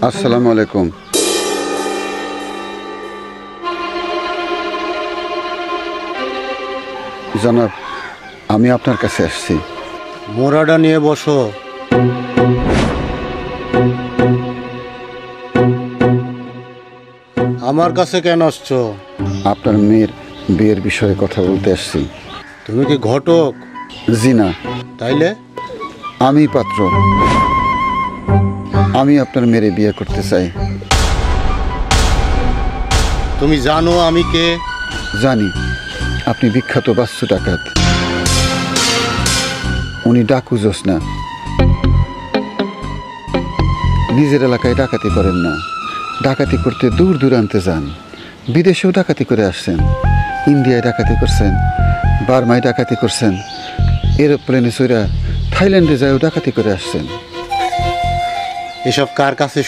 আসসালামু আলাইকুম। জনাব, আমি আপনার কাছে আসছি। মোরাটা নিয়ে বসো। আমার কাছে কেন আসছো? আপনার মেয়ের বিয়ের বিষয়ে কথা বলতে আসছি। তুমি কি ঘটক? জি না, তাইলে আমি পাত্র। আমি আপনার মেয়ের বিয়ে করতে চাই। তুমি জানো আমি কে? জানি, আপনি বিখ্যাত বাস্তু ডাকাত। উনি ডাকু জোসনা। নিজের এলাকায় ডাকাতি করেন না, ডাকাতি করতে দূর দূরান্তে যান। বিদেশেও ডাকাতি করে আসছেন, ইন্ডিয়ায় ডাকাতি করছেন, বার্মায় ডাকাতি করছেন, এরোপ্লেনে চড়া থাইল্যান্ডে যায়ও ডাকাতি করে আসছেন। এসব কার কাছে